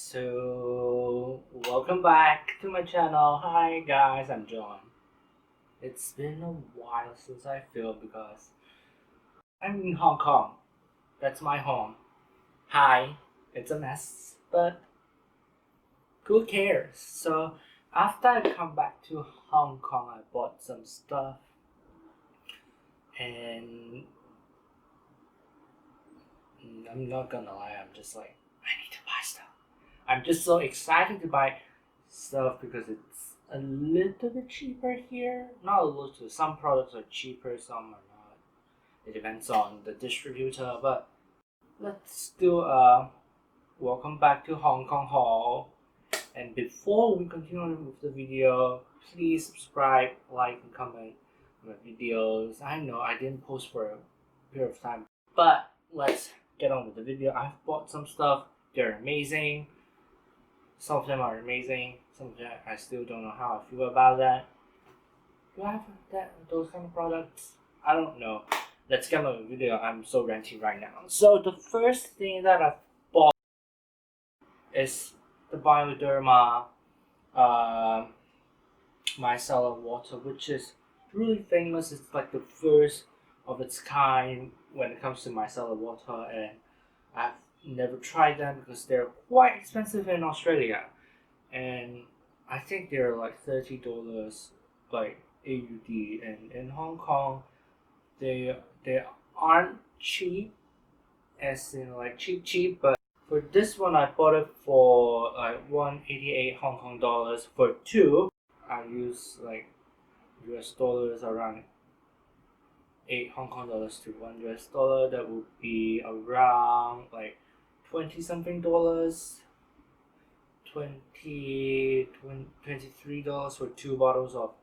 So, welcome back to my channel. Hi guys, I'm John. It's been a while since I filmed because I'm in Hong Kong. That's my home. Hi, it's a mess, but who cares? So, after I come back to Hong Kong, I bought some stuff and I'm not gonna lie, I'm just like, I need to buy stuff. I'm just so excited to buy stuff because it's a little bit cheaper here. Not a little, some products are cheaper, some are not. It depends on the distributor, but let's do a welcome back to Hong Kong haul. And before we continue with the video, please subscribe, like, and comment on my videos. I know I didn't post for a period of time, but let's get on with the video. I've bought some stuff, they're amazing. Some of them are amazing, some of them I still don't know how I feel about that. Do I have those kind of products? I don't know. Let's get on with the video. I'm so ranty right now. So the first thing that I've bought is the Bioderma micellar water, which is really famous. It's like the first of its kind when it comes to micellar water, and I've never tried them because they're quite expensive in Australia, and I think they're like $30 like AUD, and in Hong Kong they aren't cheap, as in like cheap, but for this one I bought it for like 188 Hong Kong dollars for two. I use like US dollars, around 8 Hong Kong dollars to $1 US. That would be around like 20 something dollars, $23 for two bottles of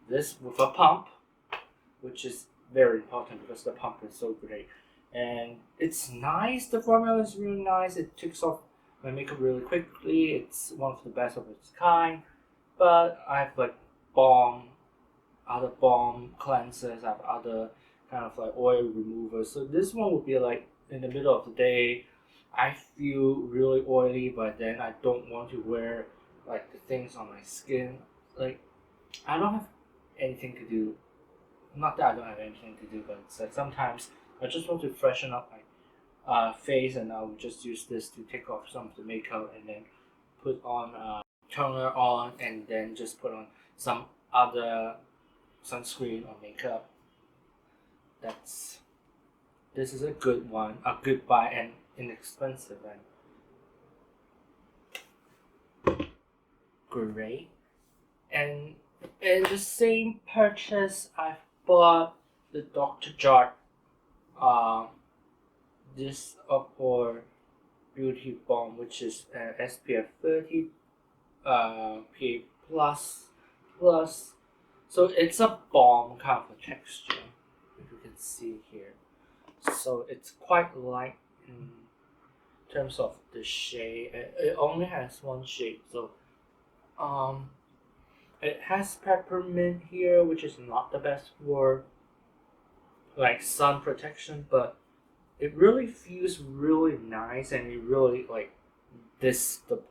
this with a pump, which is very important because the pump is so great. And it's nice, the formula is really nice. It takes off my makeup really quickly. It's one of the best of its kind. But I have like other balm cleansers, I have other kind of like oil removers. So this one would be like in the middle of the day. I feel really oily, but then I don't want to wear like the things on my skin. Like, I don't have anything to do. Not that I don't have anything to do, but it's like sometimes I just want to freshen up my face, and I'll just use this to take off some of the makeup and then put on toner on, and then just put on some other sunscreen or makeup. This is a good one, a good buy, and inexpensive and great. And in the same purchase, I've bought the Dr. Jart Die-A-pore Beauty Balm, which is SPF 30 PA plus. So it's a balm kind of a texture, if you can see here. So it's quite light in terms of the shade. It only has one shade, so it has peppermint here, which is not the best for like sun protection, but it really feels really nice, and it really like the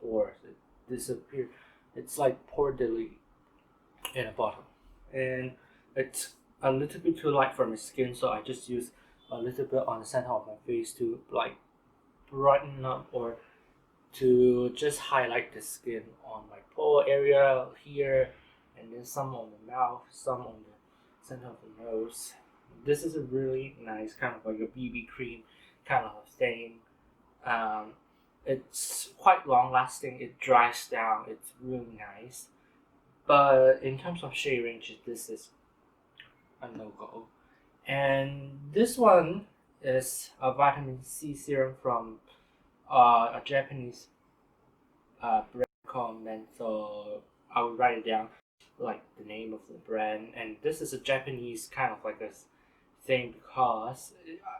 pores. It disappears. It's like pore delete in a bottle, and it's a little bit too light for my skin, so I just use a little bit on the center of my face to like brighten up, or to just highlight the skin on my pore area here, and then some on the mouth, some on the center of the nose. This is a really nice kind of like a BB cream kind of thing. It's quite long lasting, it dries down, it's really nice. But in terms of shade range, this is a no-go. And this one is a vitamin C serum from a Japanese brand called Mentholatum. I will write it down, like the name of the brand. And this is a Japanese kind of like a thing because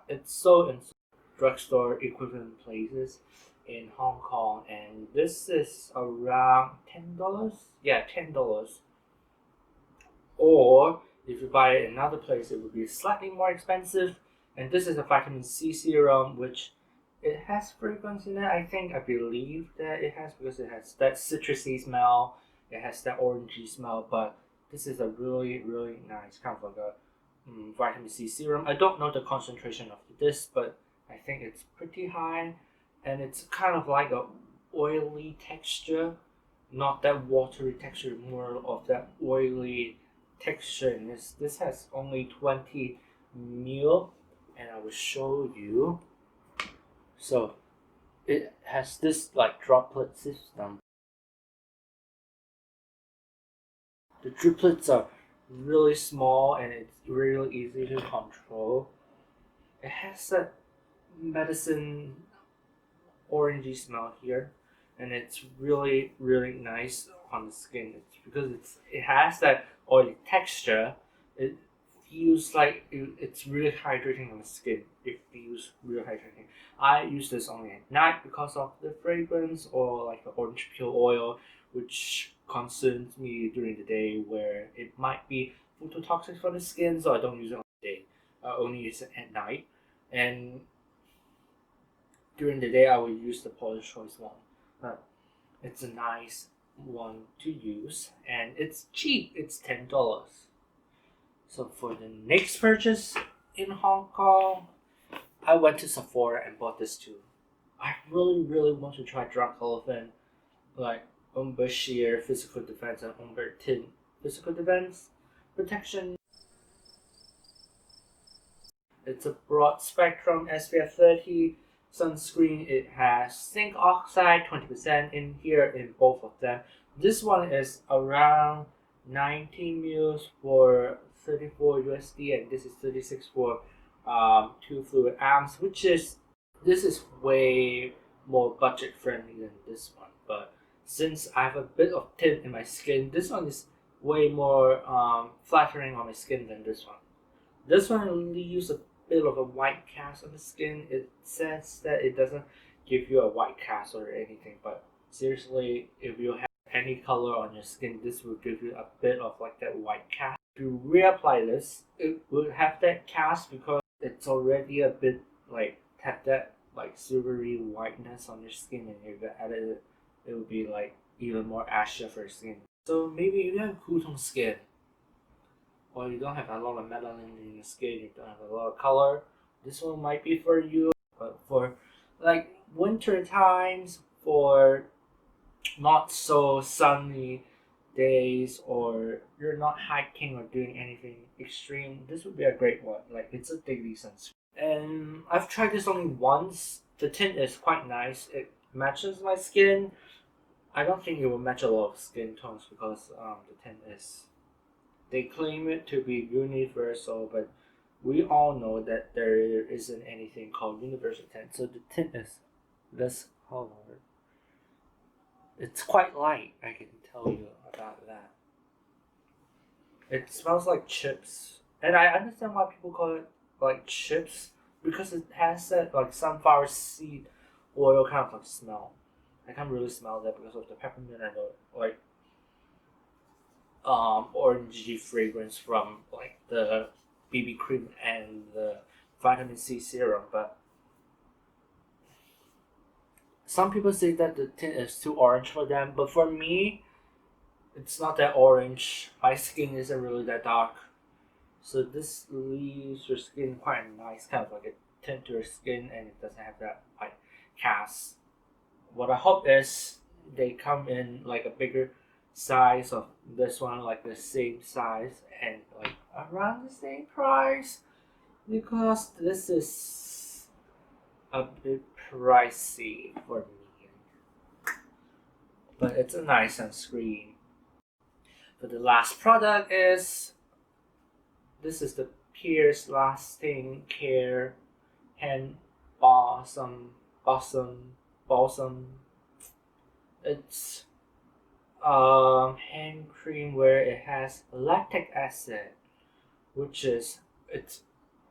it's sold in drugstore equivalent places in Hong Kong, and this is around $10. Yeah, $10. Or if you buy it in another place, it would be slightly more expensive. And this is a vitamin C serum, which it has fragrance in it. I believe that it has because it has that citrusy smell. It has that orangey smell. But this is a really nice kind of like a vitamin C serum. I don't know the concentration of this, but I think it's pretty high, and it's kind of like a oily texture, not that watery texture, more of that oily texture. And this has only 20 ml, and I will show you. So it has this like droplet system. The droplets are really small and it's really easy to control. It has that medicine orangey smell here, and it's really nice on the skin. It's because it has that oily texture. It feels like it's really hydrating on the skin. It feels really hydrating. I use this only at night because of the fragrance or like the orange peel oil, which concerns me during the day where it might be phototoxic for the skin, so I don't use it on the day. I only use it at night. And during the day, I will use the Paula's Choice one. But it's a nice one to use, and it's cheap. It's $10. So for the next purchase in Hong Kong, I went to Sephora and bought this too. I really want to try Drunk Elephant, like Umbra Sheer Physical Defense and Umbra Tinte Physical Defense Protection. It's a broad spectrum SPF 30 sunscreen. It has zinc oxide 20% in here in both of them. This one is around 19 mils for 34 USD, and this is 36 for 2 fluid ounce, which is this is way more budget friendly than this one. But since I have a bit of tint in my skin, this one is way more flattering on my skin than this one. This one leaves a bit of a white cast on the skin. It says that it doesn't give you a white cast or anything, but seriously, if you have any color on your skin, this will give you a bit of like that white cast. If you reapply this, it will have that cast because it's already a bit like have that like silvery whiteness on your skin, and if you added it, it would be like even more ashy for your skin. So maybe if you have cool tone skin, or you don't have a lot of melanin in your skin, you don't have a lot of color, this one might be for you. But for like winter times, for not so sunny days, or you're not hiking or doing anything extreme, this would be a great one. Like it's a daily sunscreen. And I've tried this only once. The tint is quite nice. It matches my skin. I don't think it will match a lot of skin tones because the tint is, they claim it to be universal, but we all know that there isn't anything called universal tint. So the tint is this color. It's quite light, I can tell you about that. It smells like chips. And I understand why people call it like chips, because it has that like sunflower seed oil kind of like smell. I can't really smell that because of the peppermint and the like orangey fragrance from like the BB cream and the vitamin C serum. But some people say that the tint is too orange for them, but for me, it's not that orange. My skin isn't really that dark, so this leaves your skin quite nice, kind of like a tint to your skin, and it doesn't have that like cast. What I hope is they come in like a bigger size of this one, like the same size and like around the same price, because this is a bit pricey for me, but it's a nice sunscreen. But the last product is this is the Pear's Lasting Care Hand Balsam. It's hand cream where it has lactic acid, which is it's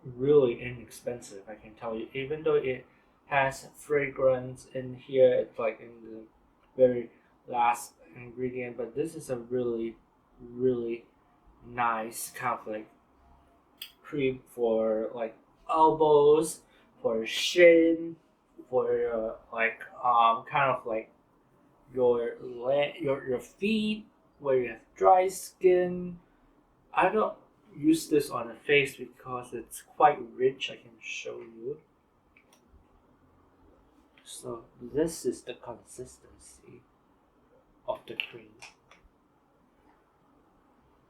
really inexpensive. I can tell you, even though it has fragrance in here, it's like in the very last ingredient. But this is a really nice kind of like cream for like elbows, for shin, for like kind of like your feet where you have dry skin. I don't use this on the face because it's quite rich. I can show you. So this is the consistency of the cream.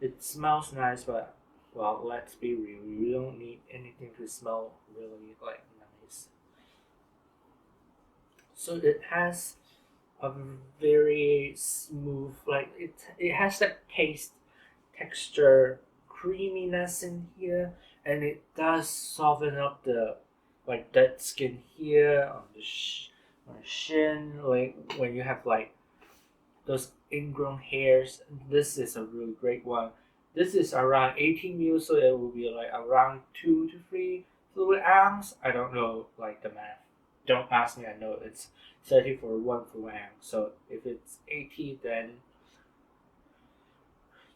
It smells nice, but well, let's be real. You don't need anything to smell really like nice. So it has a very smooth, like it has that paste texture, creaminess in here, and it does soften up the like dead skin here on on the shin, like when you have like those ingrown hairs. This is a really great one. This is around 18 ml, so it will be like around 2 to 3 fluid ounce. I don't know like the math. Don't ask me. I know it's 30 for 1 fluid ounce. So if it's 80, then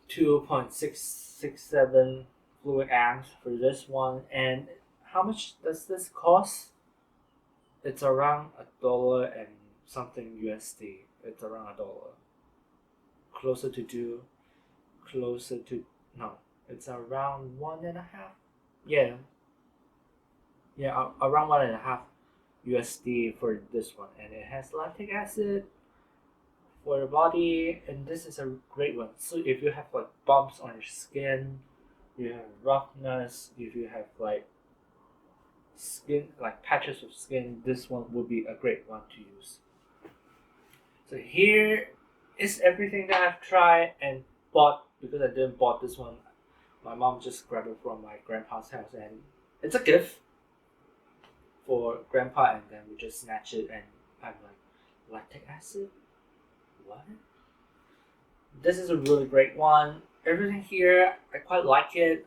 2.667 fluid ounce for this one. And how much does this cost? It's around $1 and something USD. It's around $1. Closer to two, closer to no. It's around 1.5. Yeah, yeah, around 1.5 USD for this one, and it has lactic acid for the body, and this is a great one. So if you have like bumps on your skin, you have roughness, if you have like skin like patches of skin, this one would be a great one to use. So here is everything that I've tried and bought. Because I didn't bought this one, my mom just grabbed it from my grandpa's house, and it's a gift for grandpa, and then we just snatch it, and I'm like, lactic acid? What? This is a really great one. Everything here, I quite like it.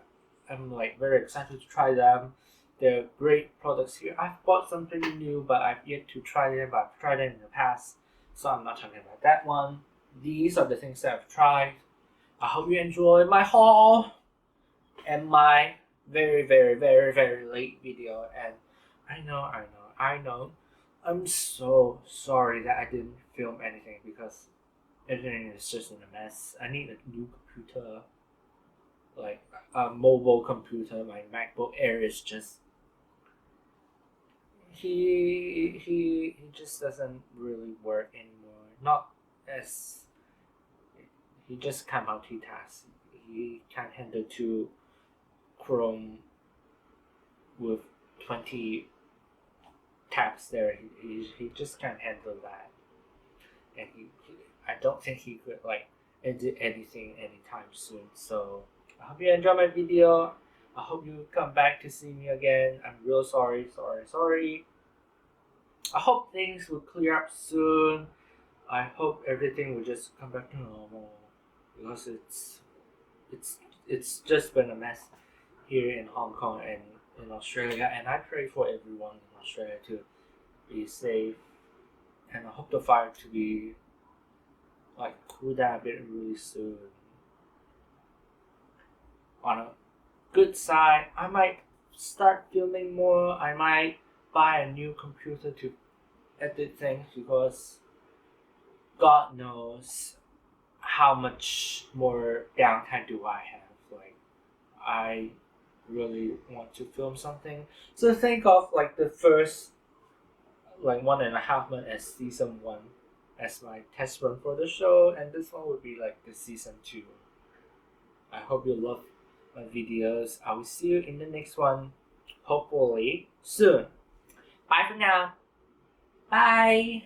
I'm like very excited to try them. They're great products here. I've bought something new, but I've yet to try them, but I've tried them in the past, so I'm not talking about that one. These are the things that I've tried. I hope you enjoyed my haul and my very late video. And I know. I'm so sorry that I didn't film anything because everything is just in a mess. I need a new computer, like a mobile computer. My MacBook Air is just he just doesn't really work anymore. Not as he just can't multitask. He can't handle two Chrome with 20 tabs there. He just can't handle that. And I don't think he could like edit anything anytime soon. So I hope you enjoy my video. I hope you come back to see me again. I'm real sorry. I hope things will clear up soon. I hope everything will just come back to normal because it's just been a mess here in Hong Kong and in Australia, and I pray for everyone in Australia to be safe, and I hope the fire to be like cool down a bit really soon. On a good side, I might start filming more. I might buy a new computer to edit things because God knows how much more downtime do I have. Like I really want to film something. So think of like the first like 1.5 months as season 1 as my test run for the show, and this one would be like the season 2. I hope you love my videos. I will see you in the next one, hopefully soon. Bye for now. Bye.